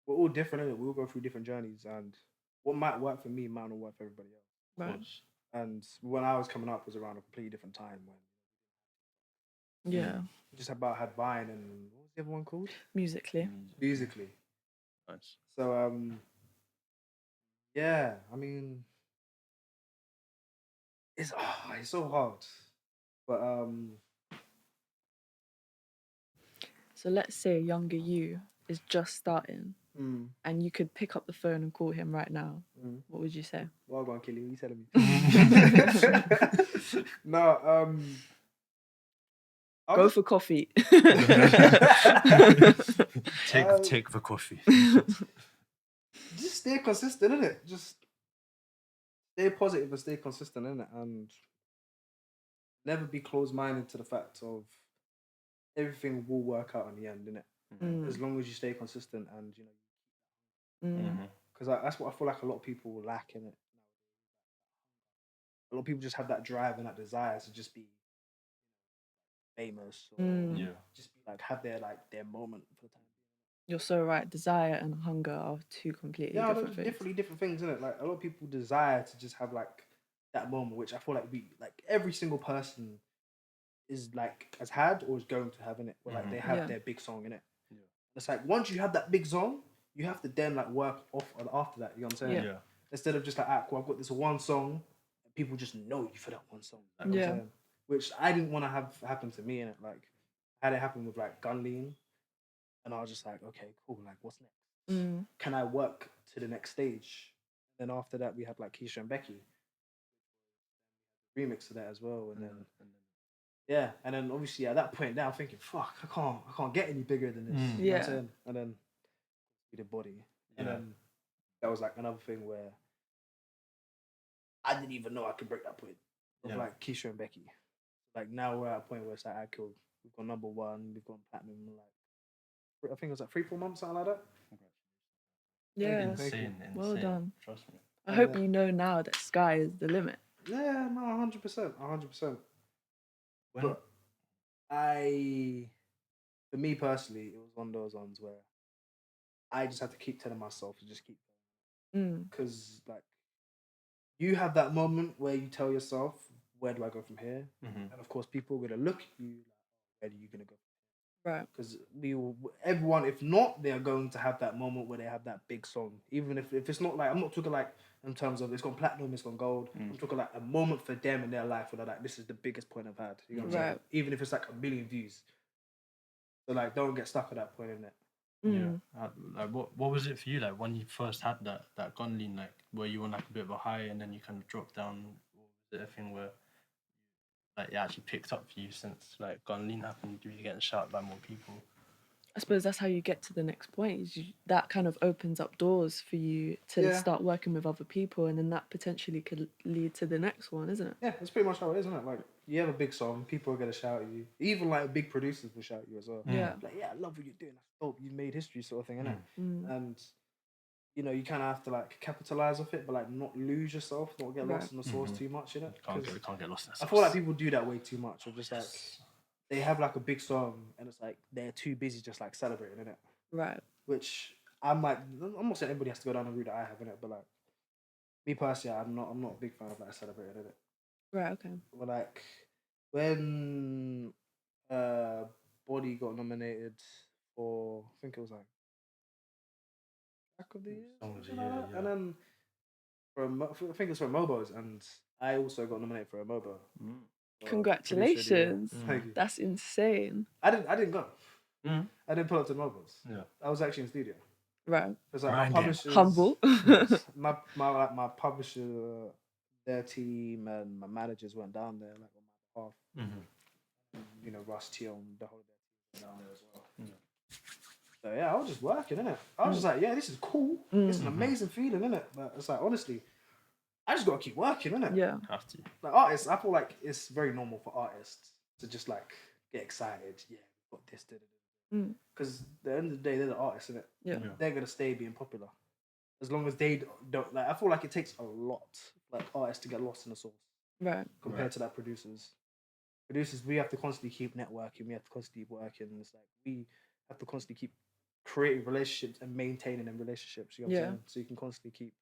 we're all different, innit? We all go through different journeys, and what might work for me might not work for everybody else. Right. And when I was coming up was around a completely different time when Yeah. we just about had Vine and what was the other one called? Musically. Musically. Nice. So yeah, I mean it's so hard. But So let's say younger you is just starting and you could pick up the phone and call him right now. What would you say? well go on, Killy, what are you telling me? No, Go for coffee. Take the coffee. Just stay consistent, innit? Just stay positive and stay consistent, innit? And never be closed-minded to the fact of everything will work out in the end, innit? As long as you stay consistent and, you know, because that's what I feel like a lot of people lack in it. A lot of people just have that drive and that desire to just be famous or Mm. Yeah. just be like have their moment for the time. You're so right. Desire and hunger are two completely Yeah, different they're things. different things, isn't it? Like a lot of people desire to just have like that moment, which I feel like every single person is like has had or is going to have in it, where like they have Yeah. their big song in it. Yeah. It's like once you have that big song, you have to then like work off on after that. You know what I'm saying? Yeah. Yeah. Instead of just like, cool, I've got this one song, and people just know you for that one song. You know what I'm Yeah. saying? Which I didn't want to have happen to me in it. Like, I had it happen with like Gunlean, and I was just like, okay, cool. Like, what's next? Mm. Can I work to the next stage? And then after that, we had like Keisha and Becky remix to that as well, and then yeah, and then obviously at that point, now I'm thinking, fuck, I can't get any bigger than this. You know what I'm Yeah. saying? And then we did Body, and Yeah. then that was like another thing where I didn't even know I could break that point of Yeah. like Keisha and Becky. Like now we're at a point where it's like, I killed. We've got number one, we've got platinum. Like I think it was like 3-4 months, something like that. Yeah. Thank you. Insane. Well done. Trust me. I hope you know now that sky is the limit. Yeah, no, 100%, 100%. When But for me personally, it was one of those ones where I just had to keep telling myself to just keep Mm. because like you have that moment where you tell yourself, where do I go from here? Mhm. And of course, people are gonna look at you like, where are you gonna go? Right. Because everyone, if not, they are going to have that moment where they have that big song. Even if it's not like, I'm not talking like in terms of it's gone platinum, it's gone gold. I'm talking like a moment for them in their life where they're like, this is the biggest point I've had. You know what I'm saying? Right. Even if it's like 1 million views. So like, don't get stuck at that point in it. Mm. Yeah. Like what was it for you like when you first had that gun lean, like where you were on like a bit of a high and then you kind of dropped down? Or was it a thing where like it actually picked up for you since like gun lean happened? You were getting shouted by more people. I suppose that's how you get to the next point. That kind of opens up doors for you to Yeah. start working with other people, and then that potentially could lead to the next one, isn't it? Yeah, that's pretty much how it is, isn't it? Like, you have a big song, people are gonna shout at you. Even like big producers will shout at you as well. Yeah. Like, yeah, I love what you're doing. That's dope. You made history, sort of thing, innit? Mm. And you know, you kind of have to like capitalize off it, but like not lose yourself, not get lost in the sauce too much, innit? Can't get lost in that I feel like sauce. people do that way too much. Of just like they have like a big song and it's like they're too busy just like celebrating, innit? Right. Which I'm like, I'm not saying everybody has to go down the route that I have in it, but like me personally, I'm not a big fan of like celebrating in it. Right. Okay. But like when Body got nominated for, I think it was like Track of the Year, Song of the something like Year, that. yeah. And then I think it's for Mobos, and I also got nominated for a Mobo. for Congratulations. Producer of the Year. Thank you. That's insane. I didn't go. Mm. I didn't pull up to Mobos. Yeah. I was actually in studio. Right. It's like Grinding. my publishers, Humble. my publisher, their team, and my managers went down there like on my behalf. Mhm. You know, Russ Tion, the whole of their team went down there as well. So yeah, I was just working, innit? I was just like, yeah, this is cool. It's an amazing feeling, innit? But it's like, honestly, I just gotta keep working, innit? Yeah. Have to. Like artists, I feel like it's very normal for artists to just like get excited. Yeah, we've got this, because at the end of the day, they're the artists, innit? Yeah. They're gonna stay being popular as long as they don't. Like, I feel like it takes a lot, like artists, to get lost in the sauce Right. compared to like producers. Producers, we have to constantly keep networking. We have to constantly keep working. It's like we have to constantly keep creating relationships and maintaining them relationships. You know what I'm saying? So you can constantly keep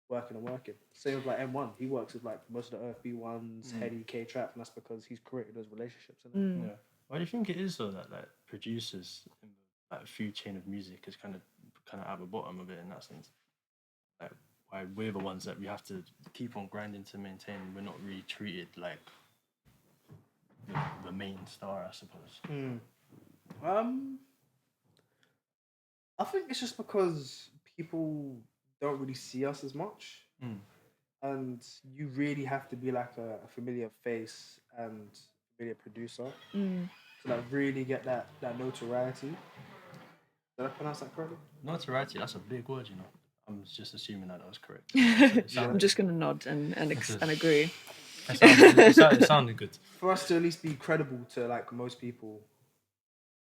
working and working. Same with like M1. He works with like most of the Earth B1s, Heady, K Trap, and that's because he's created those relationships. Mm. Yeah. Why do you think it is though that like producers in the like food chain of music is kind of at the bottom of it in that sense? Like why we're the ones that we have to keep on grinding to maintain. We're not really treated like the main star, I suppose. I think it's just because people don't really see us as much, and you really have to be like a familiar face and familiar producer to like really get that notoriety. Did I pronounce that correctly? Notoriety, that's a big word, you know. I'm just assuming that was correct. I'm just gonna nod and agree. It sounded good. For us to at least be credible to like most people,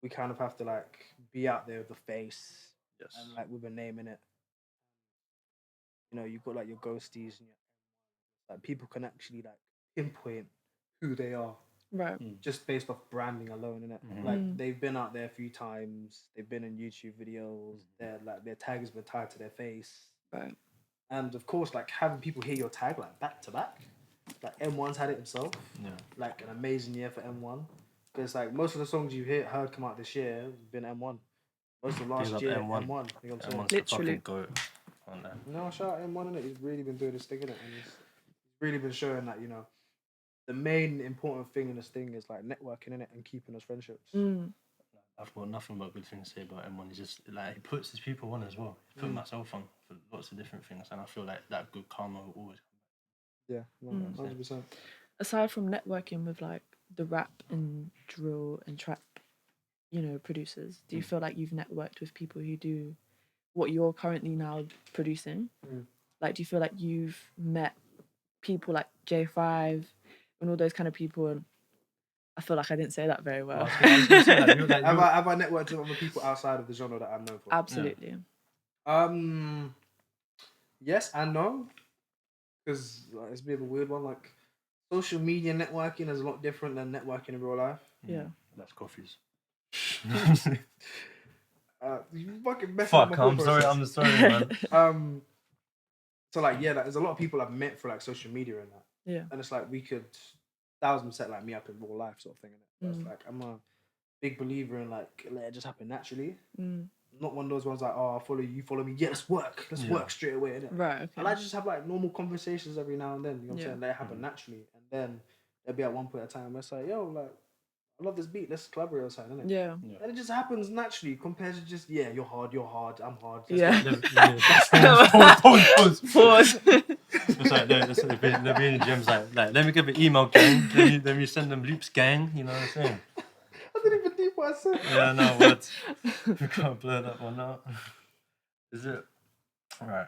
we kind of have to like be out there with a face Yes. and like with a name in it. you know, you've got like your ghosties and like people can actually like pinpoint who they are Right. just based off branding alone, innit? Like they've been out there a few times, they've been in YouTube videos, their tag has been tied to their face. Right. And of course, like having people hear your tag like back to back. Like M1's had it himself. Yeah. Like an amazing year for M1. Because like most of the songs you've heard come out this year have been M1. Most of last Big up year, M1. M1. You know what I'm saying? M1's Literally. the fucking goat on that. No, shout out M1 in it. He's really been doing this thing in it, and he's really been showing that, you know, the main important thing in this thing is like networking in it and keeping those friendships. I've got nothing but good things to say about M1. He's just like he puts his people on as well. He put myself on for lots of different things, and I feel like that good karma will always Yeah, 100%. Aside from networking with like the rap and drill and trap, you know, producers, do you feel like you've networked with people who do what you're currently now producing? Like, do you feel like you've met people like J5 and all those kind of people? And I feel like I didn't say that very well. I was gonna say, like, you're, Have I networked with other people outside of the genre that I'm known for? Absolutely. Yes and no, because it's a bit of a weird one. Like social media networking is a lot different than networking in real life. Yeah. That's coffees. You fucking messed Fuck, up my I'm thought sorry, process. I'm sorry, man. So like yeah, like, there's a lot of people I've met for like social media and that. Yeah. And it's like we could 1,000% like me up in real life sort of thing. Innit? But it's like I'm a big believer in like let it just happen naturally. Not one of those ones like, oh, I'll follow you, you follow me. Yeah, let's work work straight away. Innit? Right. Okay. I like to just have like normal conversations every now and then. You know what I'm saying? Let it happen naturally, and then there'll be at one point in time where it's like, yo, like I love this beat. Let's collaborate or something. Innit? Yeah. And it just happens naturally compared to just you're hard, I'm hard. Yeah. Pause. It's like they'll be in the gyms like let me give an email gang, let me send them loops gang, you know what I'm saying? I didn't even think what I said. Yeah, no, what? We can't blur that one out. Is it? Alright.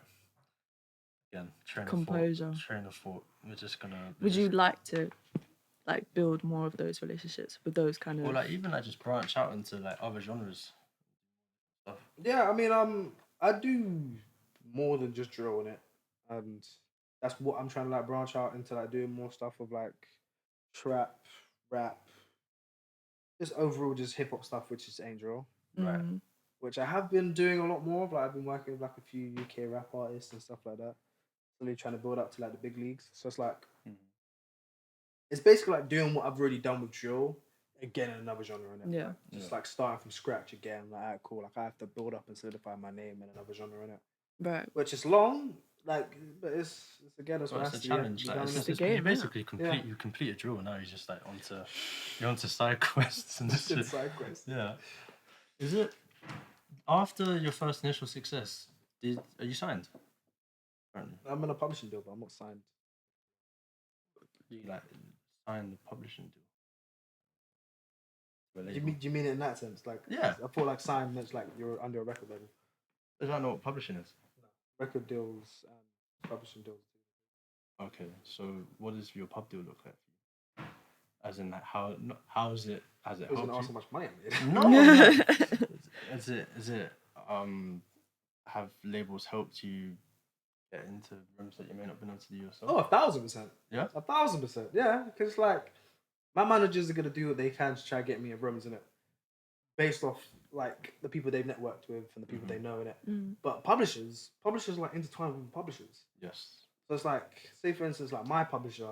Again, train of thought. We're just gonna... Would you like to like build more of those relationships with those kind of... Or like even like just branch out into like other genres stuff? Yeah, I mean, I do more than just drill in it, and that's what I'm trying to like branch out into, like doing more stuff with like trap, rap, just overall just hip hop stuff, which is ain't drill, Right. which I have been doing a lot more of. Like I've been working with like a few UK rap artists and stuff like that, really trying to build up to like the big leagues. So it's like it's basically like doing what I've already done with drill again in another genre, innit? Yeah. Like, just like starting from scratch again. Like, alright, cool. Like I have to build up and solidify my name in another genre, innit? Right. Which is long, like, but it's again, it's Well, what it's has a to challenge. be Like, done, it's innit? the just, game, you basically complete a drill now. You're just like you're onto side quests and It's shit. side quest. Yeah. Is it after your first initial success? Are you signed? Apparently, I'm in a publishing deal, but I'm not signed. you like signed the publishing deal. Do you mean it in that sense? Like, Yeah. I thought like signed meant like you're under a record label. I don't know what publishing is. Record deals and publishing deals. Okay, so what does your pub deal look like for you? As in, like, how is it? Has it I was helped gonna ask how you? much money I made. No. Is it have labels helped you get into rooms that you may not have been able to do yourself? Oh, 1,000%. Yeah? 1,000%. Yeah, because like my managers are gonna do what they can to try to get me in rooms, innit? Based off like the people they've networked with and the people they know, innit? But publishers like intertwined with publishers. Yes. So it's like, say for instance, like my publisher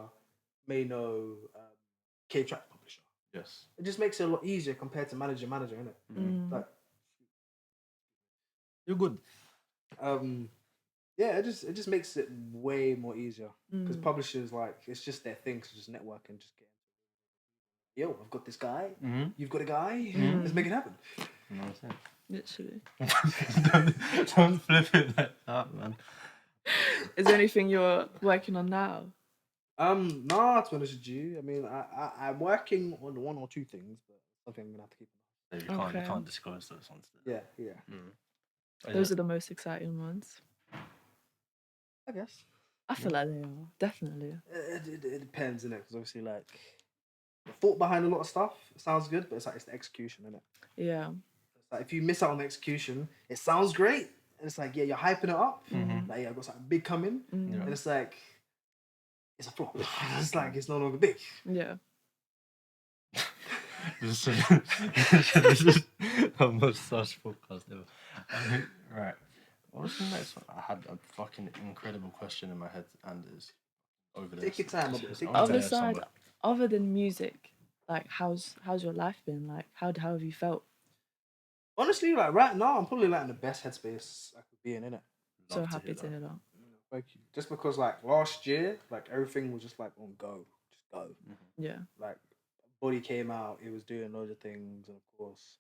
may know K-Trap publisher. Yes. It just makes it a lot easier compared to manager, innit? Like, You're good. yeah, it just makes it way more easier because publishers like it's just their thing to just network and just get. Yo, I've got this guy. You've got a guy. Let's make it happen. You know what I'm Literally. saying? Don't flip it like that, man. Is there anything you're working on now? Nah, to be honest with you, I mean, I'm working on one or two things, but something I'm gonna have to keep. You Okay. can't disclose those ones. Yeah. Those are the most exciting ones. I guess I feel like they are. Definitely. it depends, innit? Because obviously, like the thought behind a lot of stuff sounds good, but it's like it's the execution, innit? Yeah. It's like if you miss out on the execution, it sounds great, And it's like, yeah, you're hyping it up. Like, yeah, I've got something big coming. And it's like, it's a flop. It's like, it's no longer big. Yeah. This is a mustache podcast ever. Right. What was the next one? I had a fucking incredible question in my head, and it's over there. Take your time, my boy, take your Over time. Other there side, somewhere. other than music, like how's your life been? Like how have you felt? Honestly, like right now, I'm probably like in the best headspace I could be in it. So Love happy to that. hear that. Thank you. Just because like last year, like everything was just like on go, just go. Yeah. Like Body came out, it was doing loads of things, and of course,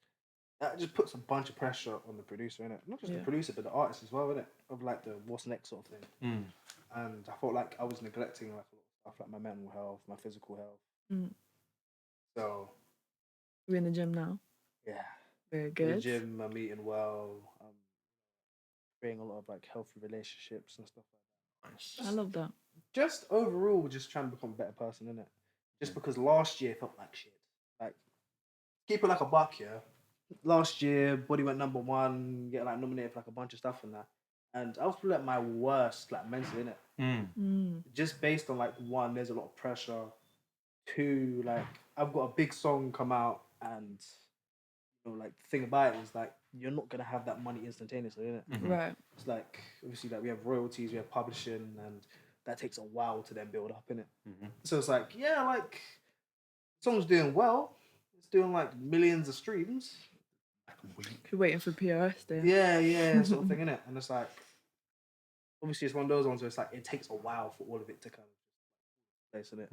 that just puts a bunch of pressure on the producer, innit? Not just the Yeah. producer, but the artist as well, innit? Of like the what's next sort of thing. Mm. And I felt like I was neglecting like a lot of stuff, like my mental health, my physical health. Mm. So We're in the gym now. yeah, Very in the good. gym, I'm eating well, I'm creating a lot of like healthy relationships and stuff like that. Nice. I love that. Just overall, just trying to become a better person, innit? Just because last year felt like shit. Like, keep it like a buck, yeah. Last year, Body went #1, get like nominated for like a bunch of stuff and that. And I was probably at my worst, like mentally, innit? Mm. Just based on like one, there's a lot of pressure. Two, like I've got a big song come out, and you know, like the thing about it is like you're not gonna have that money instantaneously, innit? Right. It's like obviously like we have royalties, we have publishing, and that takes a while to then build up, innit? So it's like, yeah, like song's doing well. It's doing like millions of streams. You're waiting for PRS then. Yeah, sort of thing, innit? And it's like obviously it's one of those ones where it's like it takes a while for all of it to kind of place in it.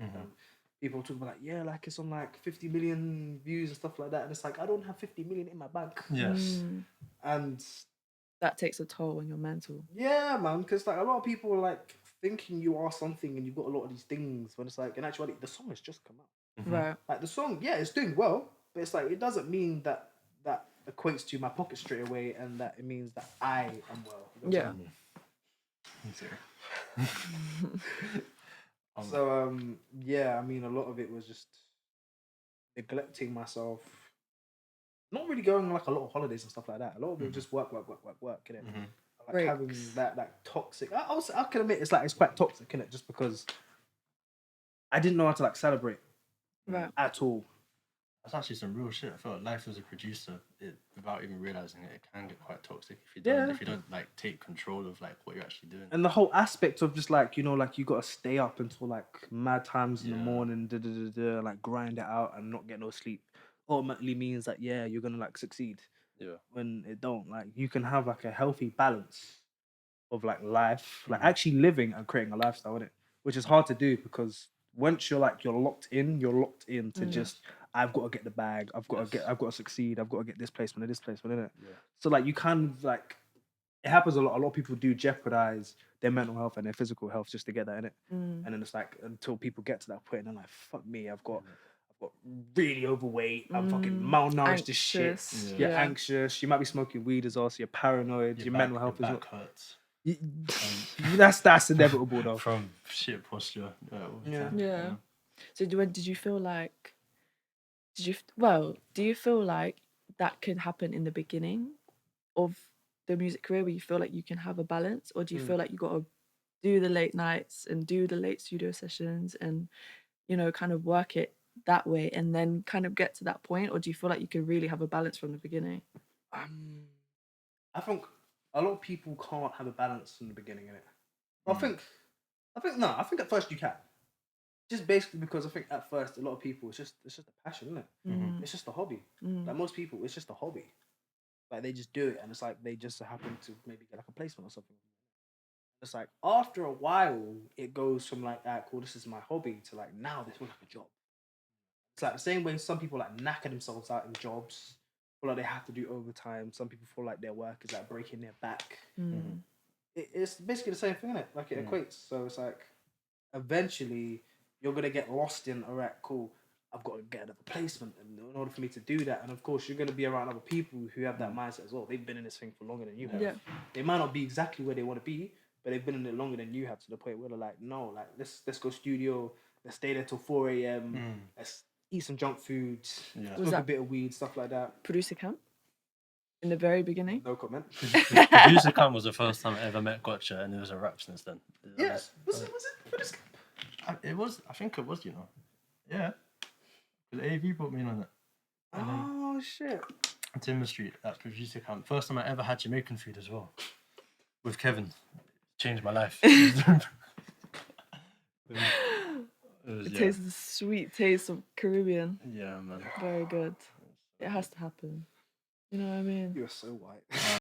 People talk about like, yeah, like it's on like 50 million views and stuff like that. And it's like I don't have 50 million in my bank. Yes. Mm. And That takes a toll on your mental. yeah, man, because like a lot of people are like thinking you are something and you've got a lot of these things when it's like in actuality the song has just come out. Right. Like the song, yeah, it's doing well, but it's like it doesn't mean that that equates to my pocket straight away and that it means that I am well. You know what I'm Yeah. So yeah, I mean a lot of it was just neglecting myself. Not really going on like a lot of holidays and stuff like that. A lot of it was just work, innit? Like having that toxic. I can admit it's like it's quite toxic, innit? Just because I didn't know how to like celebrate Right. at all. That's actually some real shit. I feel like life as a producer, without even realizing it, it can get quite toxic if you don't like take control of like what you're actually doing. And the whole aspect of just like, you know, like you got to stay up until like mad times in the Yeah. morning, like grind it out and not get no sleep ultimately means that, yeah, you're going to like succeed. Yeah. When it don't, like you can have like a healthy balance of like life, like actually living and creating a lifestyle in it, which is hard to do because once you're locked in to just, I've got to get the bag, I've got to succeed, I've got to get this placement and this placement in it. Yeah. So like you kind of like, it happens a lot. A lot of people do jeopardize their mental health and their physical health just to get that in it. And then it's like until people get to that point and they're like, fuck me, I've got really overweight, I'm fucking malnourished as shit. Anxious. You're Yeah. anxious, you might be smoking weed as well, so you're paranoid, your mental health is your not. back hurts That's inevitable though. from shit posture. All the time, Yeah. So did you feel like do you feel like that could happen in the beginning of the music career where you feel like you can have a balance, or do you feel like you got to do the late nights and do the late studio sessions and, you know, kind of work it that way and then kind of get to that point, or do you feel like you can really have a balance from the beginning? I think a lot of people can't have a balance in the beginning, innit? I think at first you can. Just basically because I think at first a lot of people it's just a passion, isn't it? It's just a hobby. Like most people, it's just a hobby. Like they just do it, and it's like they just happen to maybe get like a placement or something. It's like after a while, it goes from like, ah, cool, this is my hobby, to like now this feels like a job. It's like the same way some people like knacker themselves out in jobs, feel like they have to do overtime. Some people feel like their work is like breaking their back. It's basically the same thing, isn't it? Like it equates. So it's like eventually you're gonna get lost in, all right, cool, I've got to get another placement in order for me to do that. And of course you're gonna be around other people who have that mindset as well. They've been in this thing for longer than you have. Yeah. They might not be exactly where they want to be, but they've been in it longer than you have, to the point where they're like, no, like let's go studio, let's stay there till 4 a.m. Let's eat some junk food, Yeah. Was smoke a that bit of weed, stuff like that. producer camp? in the very beginning. No comment. Producer Camp was the first time I ever met Gotcha, and it was a rap since then. Yeah. Was it Produce Camp? It was. I think it was. You know. Yeah. The AV brought me in on it. And then Oh shit. Timber Street, that Producer Camp. First time I ever had Jamaican food as well. With Kevin. Changed my life. It tastes the sweet taste of Caribbean. Yeah, man. Very good. It has to happen. You know what I mean? You're so white.